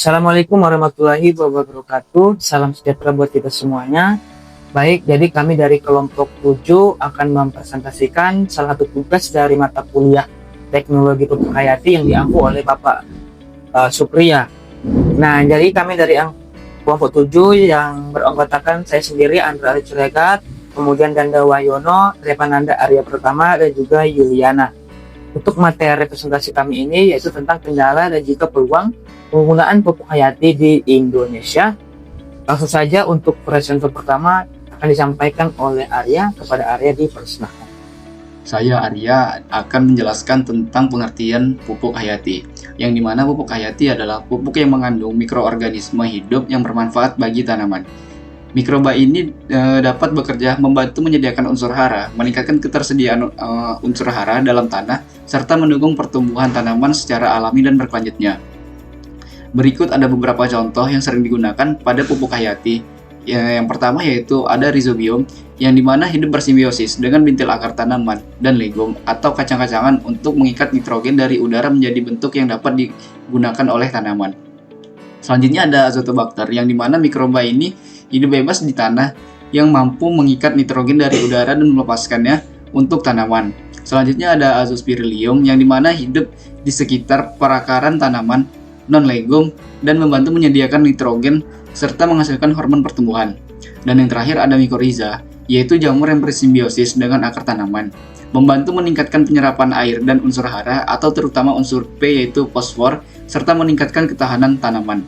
Assalamualaikum warahmatullahi wabarakatuh. Salam sejahtera buat kita semuanya. Baik, jadi kami dari kelompok 7 akan mempresentasikan salah satu tugas dari mata kuliah Teknologi Pupuk Hayati yang diampu oleh Bapak Supriya. Nah, jadi kami dari kelompok 7 yang beranggotakan saya sendiri, Andra Ciregat, kemudian Danda Wayono, Repananda Arya Pertama, dan juga Yuliana. Untuk materi presentasi kami ini yaitu tentang kendala dan juga peluang penggunaan pupuk hayati di Indonesia. Langsung saja untuk presenter pertama akan disampaikan oleh Arya. Kepada Arya dipersilakan. Saya Arya akan menjelaskan tentang pengertian pupuk hayati, yang dimana pupuk hayati adalah pupuk yang mengandung mikroorganisme hidup yang bermanfaat bagi tanaman. Mikroba ini dapat bekerja membantu menyediakan unsur hara, meningkatkan ketersediaan unsur hara dalam tanah, serta mendukung pertumbuhan tanaman secara alami dan berkelanjutnya. Berikut ada beberapa contoh yang sering digunakan pada pupuk hayati. Yang pertama yaitu ada rhizobium, yang dimana hidup bersimbiosis dengan bintil akar tanaman dan legum atau kacang-kacangan untuk mengikat nitrogen dari udara menjadi bentuk yang dapat digunakan oleh tanaman. Selanjutnya ada azotobakter, yang dimana mikroba ini hidup bebas di tanah yang mampu mengikat nitrogen dari udara dan melepaskannya untuk tanaman. Selanjutnya ada azospirillum, yang dimana hidup di sekitar perakaran tanaman non-legum dan membantu menyediakan nitrogen serta menghasilkan hormon pertumbuhan. Dan yang terakhir ada mycorrhiza, yaitu jamur yang bersimbiosis dengan akar tanaman, membantu meningkatkan penyerapan air dan unsur hara atau terutama unsur P yaitu fosfor, serta meningkatkan ketahanan tanaman.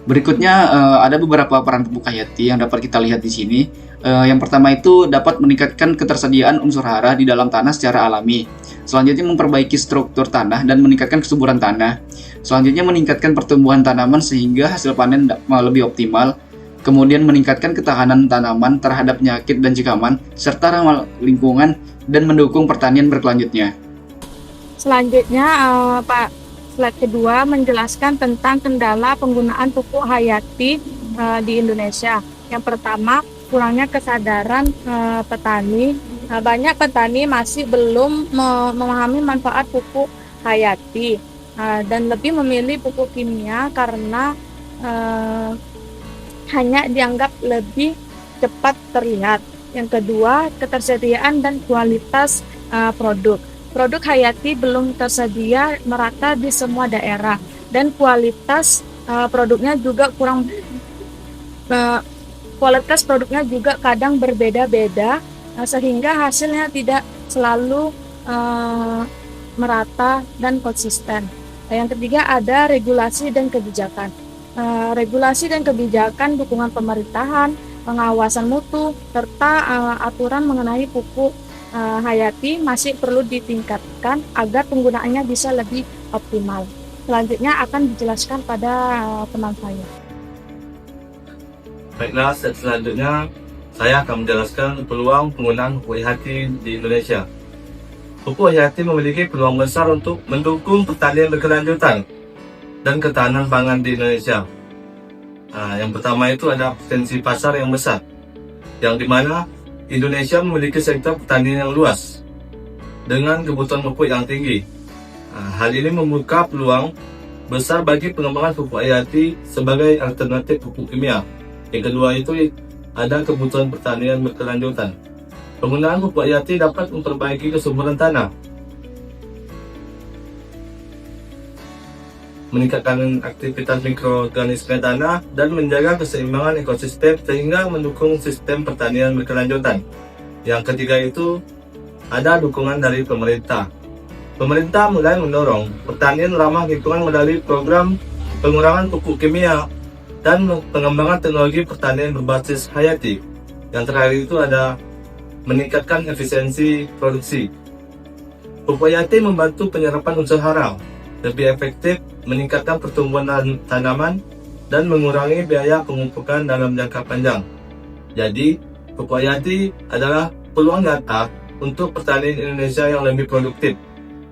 Berikutnya ada beberapa peran pupuk hayati yang dapat kita lihat di sini. Yang pertama itu dapat meningkatkan ketersediaan unsur hara di dalam tanah secara alami. Selanjutnya memperbaiki struktur tanah dan meningkatkan kesuburan tanah. Selanjutnya meningkatkan pertumbuhan tanaman sehingga hasil panen lebih optimal. Kemudian meningkatkan ketahanan tanaman terhadap penyakit dan jekaman, serta ramah lingkungan dan mendukung pertanian berkelanjutnya. Selanjutnya slide kedua menjelaskan tentang kendala penggunaan pupuk hayati di Indonesia. Yang pertama, kurangnya kesadaran petani. Banyak petani masih belum memahami manfaat pupuk hayati dan lebih memilih pupuk kimia karena hanya dianggap lebih cepat terlihat. Yang kedua, ketersediaan dan kualitas produk. Produk hayati belum tersedia merata di semua daerah dan kualitas produknya juga kadang berbeda-beda sehingga hasilnya tidak selalu merata dan konsisten. Yang ketiga ada regulasi dan kebijakan. Regulasi dan kebijakan, dukungan pemerintahan, pengawasan mutu, serta aturan mengenai pupuk hayati masih perlu ditingkatkan agar penggunaannya bisa lebih optimal. Selanjutnya akan dijelaskan pada teman saya. Baiklah, selanjutnya saya akan menjelaskan peluang penggunaan pupuk hayati di Indonesia. Pupuk hayati memiliki peluang besar untuk mendukung pertanian berkelanjutan dan ketahanan pangan di Indonesia. Yang pertama itu ada potensi pasar yang besar, yang dimana Indonesia memiliki sektor pertanian yang luas dengan kebutuhan pupuk yang tinggi. Hal ini membuka peluang besar bagi pengembangan pupuk hayati sebagai alternatif pupuk kimia. Yang kedua itu ada kebutuhan pertanian berkelanjutan. Penggunaan pupuk hayati dapat memperbaiki kesuburan tanah, meningkatkan aktivitas mikroorganisme tanah, dan menjaga keseimbangan ekosistem sehingga mendukung sistem pertanian berkelanjutan. Yang ketiga itu ada dukungan dari pemerintah. Pemerintah mulai mendorong pertanian ramah lingkungan melalui program pengurangan pupuk kimia dan pengembangan teknologi pertanian berbasis hayati. Yang terakhir itu ada meningkatkan efisiensi produksi. Pupuk hayati membantu penyerapan unsur hara lebih efektif, meningkatkan pertumbuhan tanaman, dan mengurangi biaya pemupukan dalam jangka panjang. Jadi, pupuk hayati adalah peluang nyata untuk pertanian Indonesia yang lebih produktif,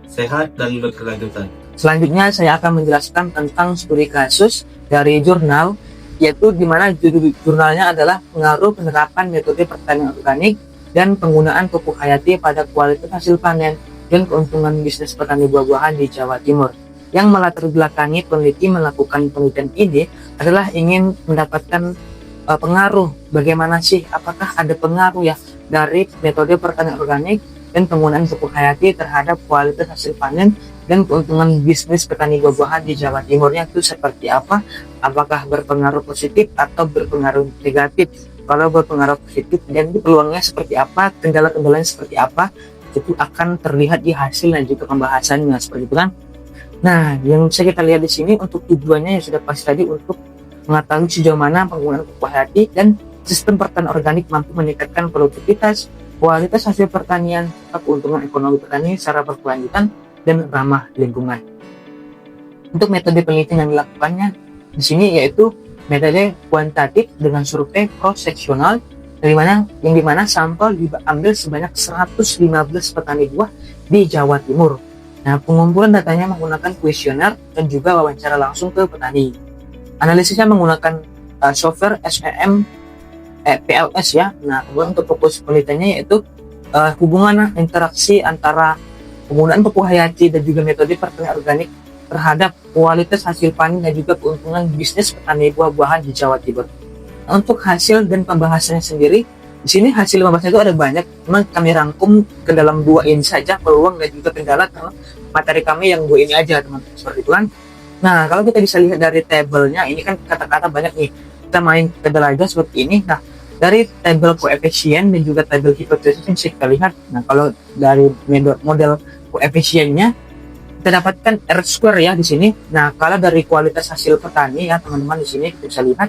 sehat, dan berkelanjutan. Selanjutnya saya akan menjelaskan tentang studi kasus dari jurnal, yaitu di mana jurnalnya adalah pengaruh penerapan metode pertanian organik dan penggunaan pupuk hayati pada kualitas hasil panen dan keuntungan bisnis petani buah-buahan di Jawa Timur. yang melatar belakangi peneliti melakukan penelitian ini adalah ingin mendapatkan pengaruh. Bagaimana sih, apakah ada pengaruh ya dari metode pertanian organik dan penggunaan pupuk hayati terhadap kualitas hasil panen dan keuntungan bisnis petani buah-buahan di Jawa Timurnya itu seperti apa? Apakah berpengaruh positif atau berpengaruh negatif? Kalau berpengaruh positif, dan peluangnya seperti apa, kendala-kendalanya seperti apa, itu akan terlihat di hasil dan juga pembahasannya seperti itu kan. Nah, yang bisa kita lihat di sini untuk tujuannya yang sudah pasti tadi, untuk mengetahui sejauh mana penggunaan pupuk hayati dan sistem pertanian organik mampu meningkatkan produktivitas, kualitas hasil pertanian, serta keuntungan ekonomi petani secara berkelanjutan dan ramah lingkungan. Untuk metode penelitian yang dilakukannya di sini yaitu metode kuantitatif dengan survei cross seksional, yang dimana sampel diambil sebanyak 115 petani buah di Jawa Timur. Nah, pengumpulan datanya menggunakan kuesioner dan juga wawancara langsung ke petani. Analisisnya menggunakan software SEM PLS ya. Nah, kemudian untuk fokus penelitiannya yaitu hubungan interaksi antara penggunaan pupuk hayati dan juga metode pertanian organik terhadap kualitas hasil panen dan juga keuntungan bisnis petani buah-buahan di Jawa Timur. Nah, untuk hasil dan pembahasannya sendiri, di sini hasil pembahasan itu ada banyak. Memang kami rangkum ke dalam 2 ini saja, peluang dan juga kendala, karena materi kami yang 2 ini aja teman-teman, seperti itu kan. Nah, kalau kita bisa lihat dari tabelnya, ini kan kata-kata banyak nih. Kita main ke aja seperti ini. Nah, dari tabel koefisien dan juga tabel hipotesis yang bisa kita lihat. Nah, kalau dari model koefisiennya kita dapatkan R square ya di sini. Nah, kalau dari kualitas hasil petani ya teman-teman, di sini kita bisa lihat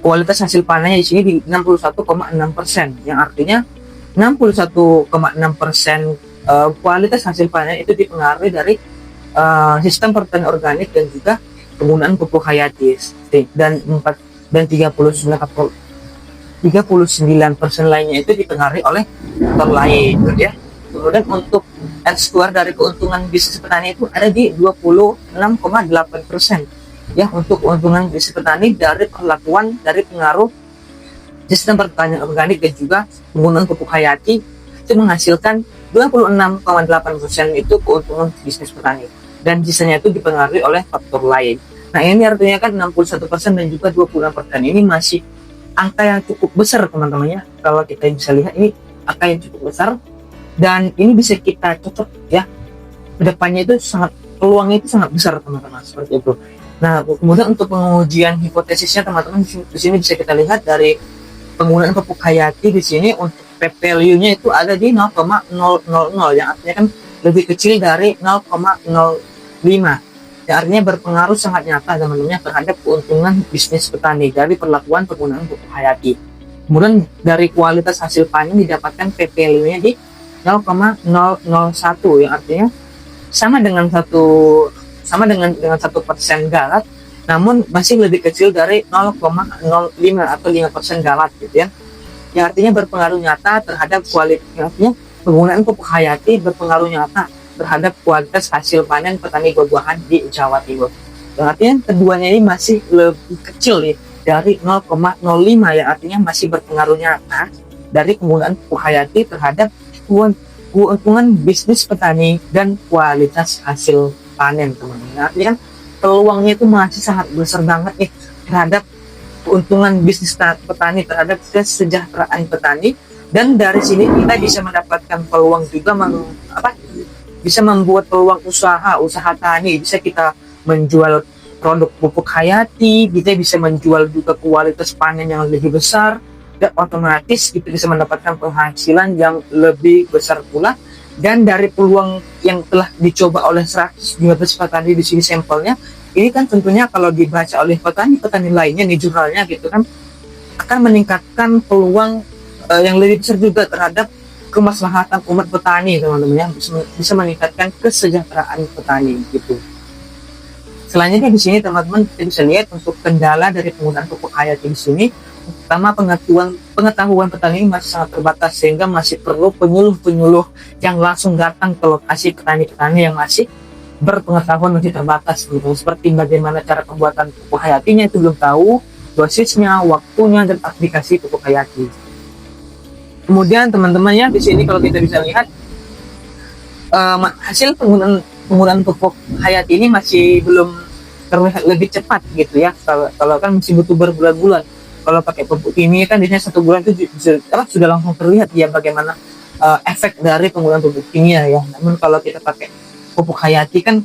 kualitas hasil panennya di sini di 61,6%, yang artinya 61,6% kualitas hasil panen itu dipengaruhi dari sistem pertanian organik dan juga penggunaan pupuk hayati, dan 39% lainnya itu dipengaruhi oleh faktor lain ya. Kemudian untuk R square dari keuntungan bisnis petani itu ada di 26,8% ya, untuk keuntungan bisnis petani dari perlakuan dari pengaruh sistem pertanian organik dan juga penggunaan pupuk hayati, itu menghasilkan 26,8% itu keuntungan bisnis petani, dan sisanya itu dipengaruhi oleh faktor lain. Nah, ini artinya kan 61% dan juga 26%, ini masih angka yang cukup besar teman-teman ya. Kalau kita bisa lihat, ini angka yang cukup besar, dan ini bisa kita cocok ya, kedepannya itu peluangnya itu sangat besar teman-teman, seperti itu. Nah, kemudian untuk pengujian hipotesisnya teman-teman, di sini bisa kita lihat dari penggunaan pupuk hayati. Di sini untuk p-value-nya itu ada di 0,000, yang artinya kan lebih kecil dari 0,05, yang artinya berpengaruh sangat nyata teman-teman terhadap keuntungan bisnis petani dari perlakuan penggunaan pupuk hayati. Kemudian dari kualitas hasil panen didapatkan p-value-nya di 0,001, yang artinya sama dengan 1% galat, namun masih lebih kecil dari 0,05 atau 5% galat gitu ya. Yang artinya berpengaruh nyata terhadap kualitas, artinya penggunaan pupuk hayati berpengaruh nyata terhadap kualitas hasil panen petani buah-buahan di Jawa Timur. Yang artinya keduanya ini masih lebih kecil nih, dari 0,05, yang artinya masih berpengaruh nyata dari penggunaan pupuk hayati terhadap keuntungan bisnis petani dan kualitas hasil panen teman-teman. Artinya kan peluangnya itu masih sangat besar banget nih terhadap keuntungan bisnis petani, terhadap kesejahteraan petani, dan dari sini kita bisa mendapatkan peluang juga bisa membuat peluang usaha tani, bisa kita menjual produk pupuk hayati, kita bisa menjual juga kualitas panen yang lebih besar, dan otomatis kita bisa mendapatkan penghasilan yang lebih besar pula. Dan dari peluang yang telah dicoba oleh 115 petani di sini sampelnya, ini kan tentunya kalau dibaca oleh petani lainnya nih jurnalnya gitu kan, akan meningkatkan peluang yang lebih besar juga terhadap kemaslahatan umat petani teman-teman ya, bisa meningkatkan kesejahteraan petani gitu. Selanjutnya di sini teman-teman kita bisa lihat untuk kendala dari penggunaan pupuk hayati di sini. Pertama, pengetahuan petani masih sangat terbatas, sehingga masih perlu penyuluh-penyuluh yang langsung datang ke lokasi petani-petani yang masih berpengetahuan masih terbatas gitu. Seperti bagaimana cara pembuatan pupuk hayatinya itu belum tahu, dosisnya, waktunya, dan aplikasi pupuk hayati. Kemudian teman-teman ya, di sini kalau kita bisa lihat hasil penggunaan penggunaan pupuk hayati ini masih belum terlihat lebih cepat gitu ya. Kalau kan masih butuh berbulan-bulan. Kalau pakai pupuk kimia kan biasanya 1 bulan itu sudah langsung terlihat ya bagaimana efek dari penggunaan pupuk kimia ya. Namun kalau kita pakai pupuk hayati kan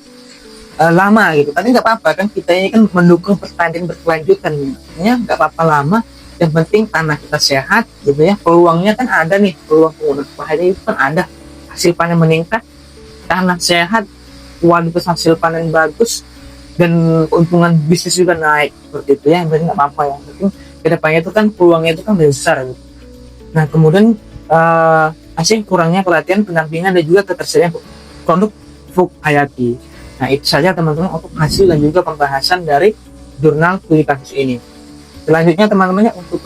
lama gitu. Tapi nggak apa-apa kan, kita ini kan mendukung pertanian berkelanjutan ya, nggak apa-apa lama. Yang penting tanah kita sehat gitu ya. Peluangnya kan ada nih, peluang penggunaan pupuk hayati itu kan ada. Hasil panen meningkat, tanah sehat, kualitas hasil panen bagus, dan keuntungan bisnis juga naik seperti itu ya. Berarti nggak apa-apa ya. Mungkin kedepannya itu kan peluangnya itu kan besar gitu. Nah kemudian masih kurangnya pelatihan, pendampingan, dan juga ketersediaan produk pupuk hayati. Nah itu saja teman-teman untuk hasil dan juga pembahasan dari jurnal studi kasus ini. Selanjutnya teman-teman, untuk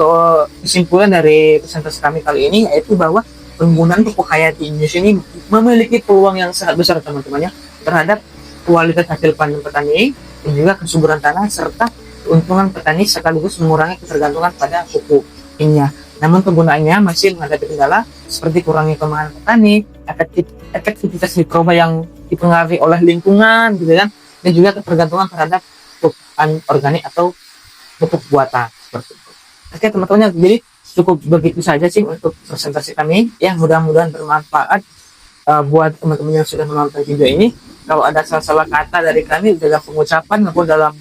kesimpulan dari presentasi kami kali ini yaitu bahwa penggunaan pupuk hayati Indonesia ini memiliki peluang yang sangat besar teman-teman ya, terhadap kualitas hasil panen petani dan juga kesuburan tanah serta keuntungan petani, sekaligus mengurangi ketergantungan pada pupuk kimia. Namun penggunaannya masih menghadapi kendala seperti kurangnya kemahalan petani, efektivitas mikroba yang dipengaruhi oleh lingkungan gitu kan, dan juga ketergantungan terhadap pupuk organik atau pupuk buatan seperti itu. Oke teman-teman, jadi cukup begitu saja sih untuk presentasi kami ya. Mudah-mudahan bermanfaat buat teman-teman yang sudah menonton video ini. Kalau ada salah-salah kata dari kami dalam pengucapan maupun dalam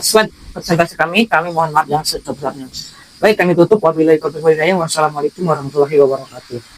slide presentasi kami mohon maaf yang sebesar-besarnya. Baik, kami tutup. Wassalamualaikum warahmatullahi wabarakatuh.